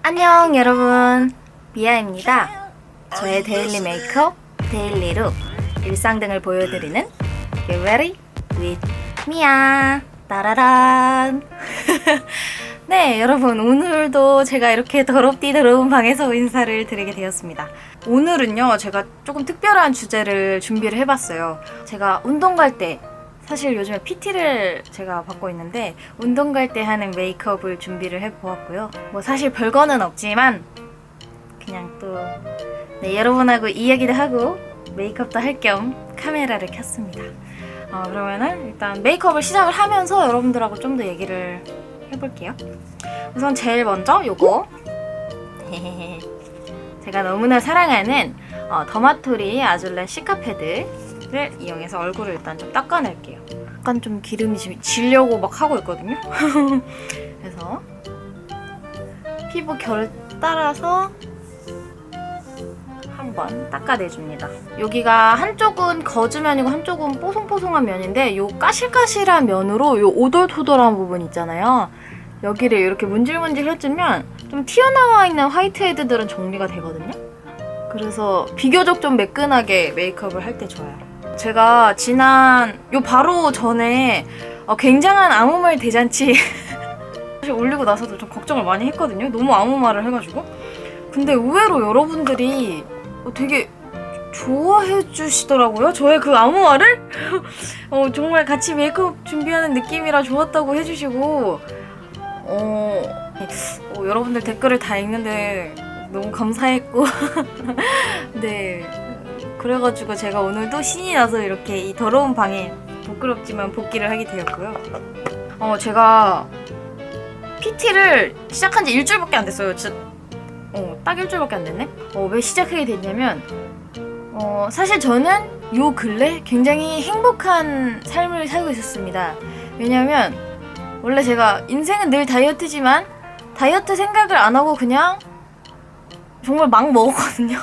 안녕 여러분, 미아입니다. 저의 데일리 메이크업, 데일리 룩, 일상 등을 보여드리는 Get Ready with 미아. 따라란. 네 여러분, 오늘도 제가 이렇게 더럽디 더러운 방에서 인사를 드리게 되었습니다. 오늘은요, 제가 조금 특별한 주제를 준비를 해봤어요. 제가 운동 갈 때, 사실 요즘에 PT를 제가 받고 있는데 운동 갈 때 하는 메이크업을 준비를 해보았고요. 뭐 사실 별거는 없지만 그냥 또 여러분하고 이야기도 하고 메이크업도 할 겸 카메라를 켰습니다. 그러면은 일단 메이크업을 시작을 하면서 여러분들하고 좀 더 얘기를 해볼게요. 우선 제일 먼저 요거 제가 너무나 사랑하는 더마토리 아줄레 시카패드를 이용해서 얼굴을 일단 좀 닦아낼게요. 약간 좀 기름이 지금 지려고 막 하고 있거든요. 그래서 피부 결 따라서 한번 닦아내줍니다. 여기가 한쪽은 거즈면이고 한쪽은 뽀송뽀송한 면인데 요 까실까실한 면으로 요 오돌토돌한 부분 있잖아요. 여기를 이렇게 문질문질 해주면 좀 튀어나와 있는 화이트헤드들은 정리가 되거든요. 그래서 비교적 좀 매끈하게 메이크업을 할 때 좋아요. 제가 지난 요 바로 전에 굉장한 아무 말 대잔치 사실 올리고 나서도 좀 걱정을 많이 했거든요. 너무 아무 말을 해가지고. 근데 의외로 여러분들이 되게 좋아해 주시더라고요. 저의 그 아무 말을 정말 같이 메이크업 준비하는 느낌이라 좋았다고 해주시고 여러분들 댓글을 다 읽는데 너무 감사했고 네, 그래가지고 제가 오늘도 신이 나서 이렇게 이 더러운 방에 부끄럽지만 복귀를 하게 되었고요. 제가 PT를 시작한 지 일주일밖에 안 됐어요. 진짜 딱 일주일밖에 안 됐네? 왜 시작하게 됐냐면 사실 저는 요 근래 굉장히 행복한 삶을 살고 있었습니다. 왜냐면 원래 제가 인생은 늘 다이어트지만 다이어트 생각을 안 하고 그냥 정말 막 먹었거든요.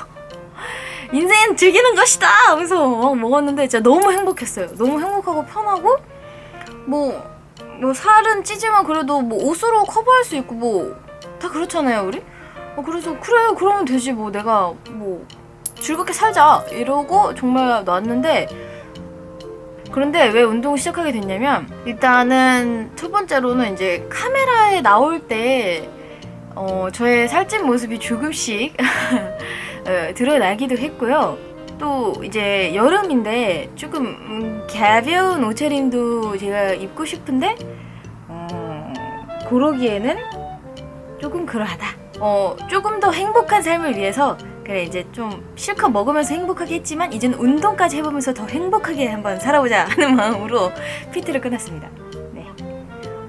인생은 즐기는 것이다 하면서 막 먹었는데 진짜 너무 행복했어요. 너무 행복하고 편하고 뭐 살은 찌지만 그래도 뭐 옷으로 커버할 수 있고 뭐 다 그렇잖아요 우리? 그래서 그래 그러면 되지 뭐 내가 뭐 즐겁게 살자 이러고 정말 놨는데, 그런데 왜 운동을 시작하게 됐냐면 일단은 첫 번째로는 이제 카메라에 나올 때 저의 살찐 모습이 조금씩 드러나기도 했고요. 또 이제 여름인데 조금 가벼운 옷차림도 제가 입고 싶은데 그러기에는 조금 그러하다. 조금 더 행복한 삶을 위해서 그래 이제 좀 실컷 먹으면서 행복하게 했지만 이제는 운동까지 해보면서 더 행복하게 한번 살아보자 하는 마음으로 PT를 끝냈습니다. 네.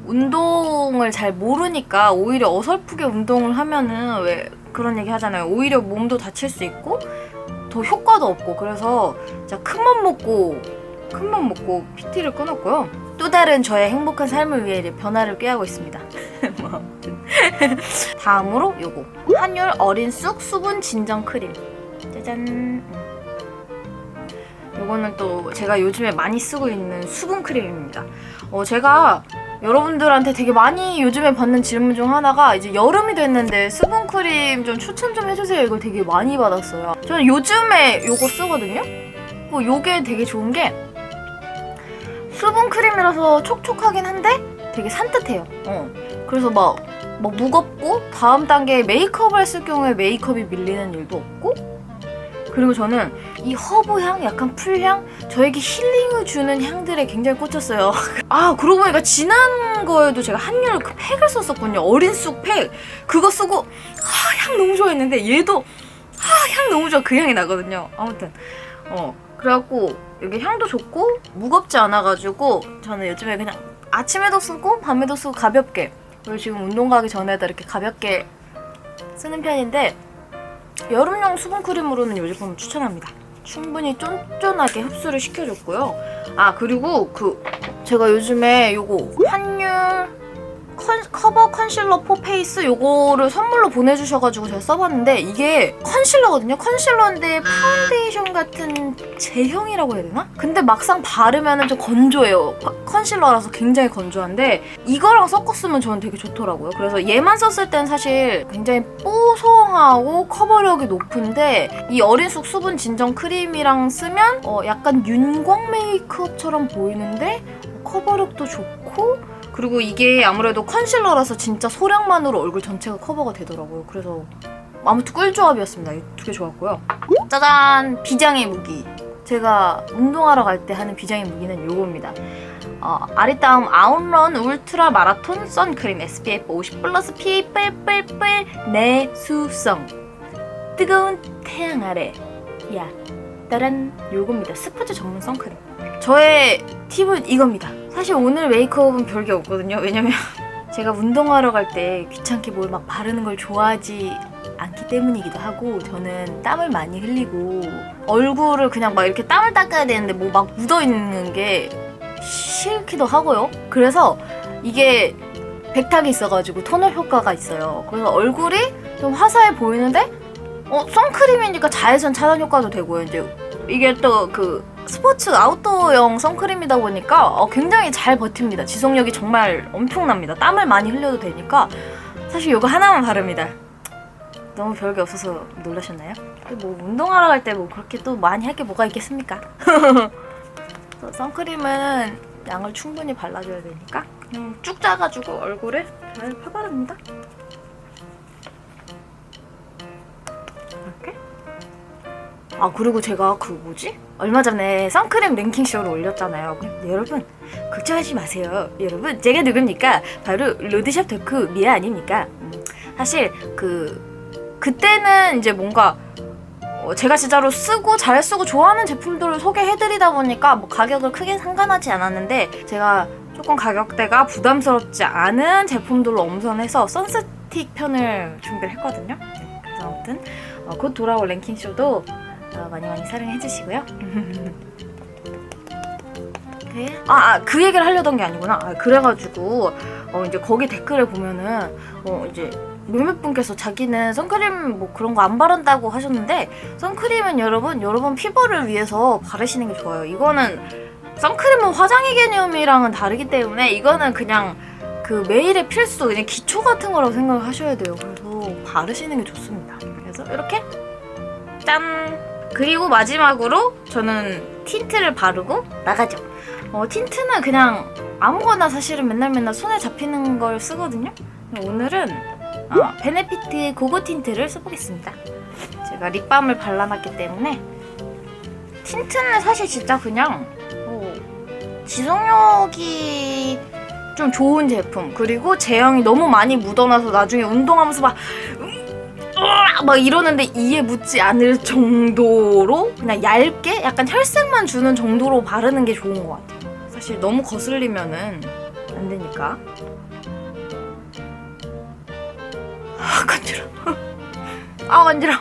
운동을 잘 모르니까 오히려 어설프게 운동을 하면은 왜 그런 얘기 하잖아요. 오히려 몸도 다칠 수 있고 더 효과도 없고, 그래서 진짜 큰맘 먹고 PT를 끊었고요. 또 다른 저의 행복한 삶을 위해 이제 변화를 꾀하고 있습니다. 뭐 아무튼 다음으로 요거 한율 어린 쑥 수분 진정 크림, 짜잔. 요거는 또 제가 요즘에 많이 쓰고 있는 수분 크림입니다. 제가 여러분들한테 되게 많이 요즘에 받는 질문 중 하나가 이제 여름이 됐는데 수분 크림 좀 추천 좀 해주세요, 이걸 되게 많이 받았어요. 저는 요즘에 요거 쓰거든요. 요게 되게 좋은 게 수분 크림이라서 촉촉하긴 한데 되게 산뜻해요. 그래서 막 무겁고 다음 단계 메이크업을 했을 경우에 메이크업이 밀리는 일도 없고, 그리고 저는 이 허브향, 약간 풀향, 저에게 힐링을 주는 향들에 굉장히 꽂혔어요. 그러고 보니까 지난 거에도 제가 한율 그 팩을 썼었거든요. 어린 쑥 팩. 그거 쓰고 향 너무 좋아했는데 얘도 향 너무 좋아. 그 향이 나거든요. 아무튼 그래갖고 여기 향도 좋고 무겁지 않아가지고 저는 요즘에 그냥 아침에도 쓰고 밤에도 쓰고 가볍게, 그리고 지금 운동 가기 전에도 이렇게 가볍게 쓰는 편인데 여름용 수분크림으로는 이 제품을 추천합니다. 충분히 쫀쫀하게 흡수를 시켜줬고요. 그리고 제가 요즘에 요거 한율 커버 컨실러 포페이스 요거를 선물로 보내주셔가지고 제가 써봤는데 이게 컨실러거든요. 컨실러인데 파운데이션 같은 제형이라고 해야 되나? 근데 막상 바르면 좀 건조해요. 컨실러라서 굉장히 건조한데 이거랑 섞었으면 저는 되게 좋더라고요. 그래서 얘만 썼을 땐 사실 굉장히 뽀송하고 커버력이 높은데 이 어린숙 수분 진정 크림이랑 쓰면 약간 윤광 메이크업처럼 보이는데 커버력도 좋고 그리고 이게 아무래도 컨실러라서 진짜 소량만으로 얼굴 전체가 커버가 되더라고요. 그래서 아무튼 꿀조합이었습니다. 이 두 개 좋았고요. 짜잔! 비장의 무기. 제가 운동하러 갈 때 하는 비장의 무기는 요겁니다. 아리따움 아웃런 울트라 마라톤 선크림 SPF 50 플러스 PA 뿔뿔뿔 내수성 뜨거운 태양 아래 야 따란 요겁니다. 스포츠 전문 선크림. 저의 팁은 이겁니다. 사실 오늘 메이크업은 별게 없거든요. 왜냐면 제가 운동하러 갈 때 귀찮게 뭘 막 바르는 걸 좋아하지 않기 때문이기도 하고 저는 땀을 많이 흘리고 얼굴을 그냥 막 이렇게 땀을 닦아야 되는데 뭐 막 묻어있는 게 싫기도 하고요. 그래서 이게 백탁이 있어가지고 토너 효과가 있어요. 그래서 얼굴이 좀 화사해 보이는데 선크림이니까 자외선 차단 효과도 되고요. 이제 이게 또 그 스포츠 아웃도어용 선크림이다 보니까 굉장히 잘 버팁니다. 지속력이 정말 엄청납니다. 땀을 많이 흘려도 되니까 사실 이거 하나만 바릅니다. 너무 별게 없어서 놀라셨나요? 뭐 운동하러 갈 때 뭐 그렇게 또 많이 할 게 뭐가 있겠습니까? 선크림은 양을 충분히 발라줘야 되니까 그냥 쭉 짜가지고 얼굴에 잘 펴바릅니다. 이렇게. 그리고 제가 얼마 전에 선크림 랭킹쇼를 올렸잖아요. 여러분 걱정하지 마세요. 여러분 제가 누굽니까? 바로 로드샵 덕후 미아 아닙니까? 사실 그때는 이제 뭔가 제가 진짜로 잘 쓰고 좋아하는 제품들을 소개해드리다 보니까 뭐 가격을 크게 상관하지 않았는데 제가 조금 가격대가 부담스럽지 않은 제품들로 엄선해서 선스틱 편을 준비를 했거든요. 그래서 아무튼 곧 돌아올 랭킹쇼도 많이 사랑해주시고요. 그 얘기를 하려던 게 아니구나. 그래가지고 이제 거기 댓글에 보면은 이제 몇몇 분께서 자기는 선크림 뭐 그런 거 안 바른다고 하셨는데 선크림은 여러분 피부를 위해서 바르시는 게 좋아요. 이거는 선크림은 화장의 개념이랑은 다르기 때문에 이거는 그냥 매일의 필수 그냥 기초 같은 거라고 생각을 하셔야 돼요. 그래서 바르시는 게 좋습니다. 그래서 이렇게 짠! 그리고 마지막으로 저는 틴트를 바르고 나가죠. 틴트는 그냥 아무거나 사실은 맨날 손에 잡히는 걸 쓰거든요. 오늘은 베네피트 고고 틴트를 써보겠습니다. 제가 립밤을 발라놨기 때문에 틴트는 사실 진짜 그냥 지속력이 좀 좋은 제품 그리고 제형이 너무 많이 묻어나서 나중에 운동하면서 막 이러는데 이에 묻지 않을 정도로 그냥 얇게 약간 혈색만 주는 정도로 바르는 게 좋은 것 같아요. 사실 너무 거슬리면은 안 되니까. 간지러. 간지러.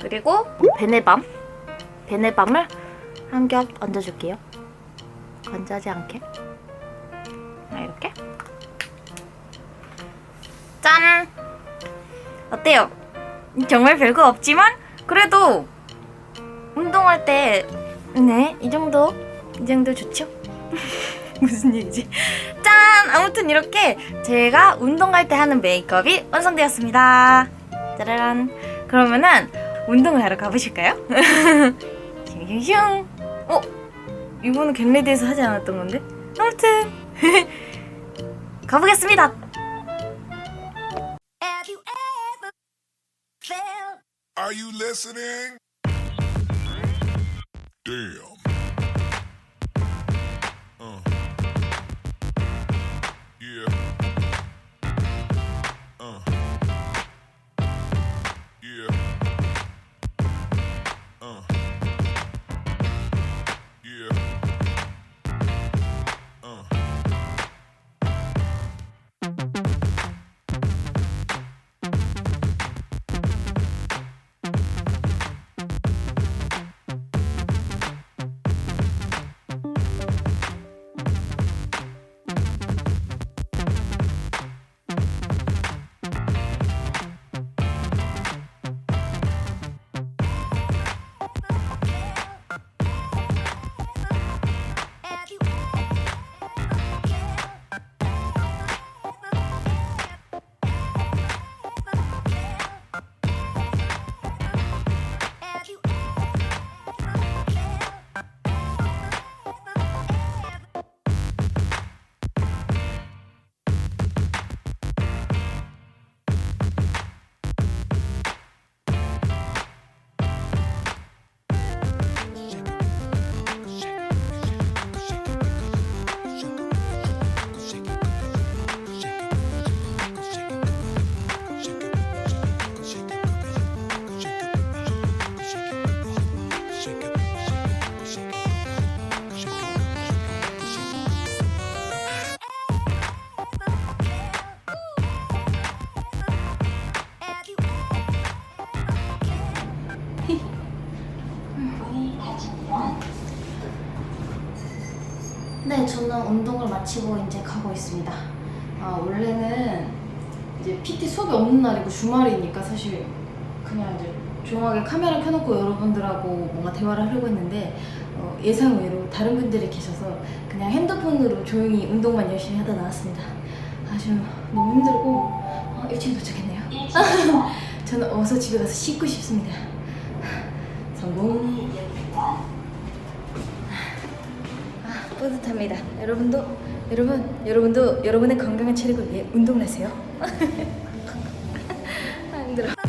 그리고 베네밤을 한 겹 얹어줄게요. 건조하지 않게. 이렇게. 짠! 어때요? 정말 별거 없지만 그래도 운동할 때 이 정도 좋죠? 무슨 얘기지? 짠! 아무튼 이렇게 제가 운동 갈 때 하는 메이크업이 완성되었습니다. 짜라란. 그러면은 운동을 하러 가보실까요? 슝슝슝. 이거는 겟레디에서 하지 않았던 건데? 아무튼 가보겠습니다. Are you listening? Damn. Yeah. Yeah. Yeah. 저는 운동을 마치고 이제 가고 있습니다. 원래는 이제 PT 수업이 없는 날이고 주말이니까 사실 그냥 이제 조용하게 카메라 켜놓고 여러분들하고 뭔가 대화를 하려고 했는데 예상 외로 다른 분들이 계셔서 그냥 핸드폰으로 조용히 운동만 열심히 하다 나왔습니다. 아주 너무 힘들고 1층에 도착했네요. 저는 어서 집에 가서 씻고 싶습니다. 성공. 뿌듯합니다. 여러분도 여러분의 건강한 체력을 위해 운동을 하세요. 힘들어.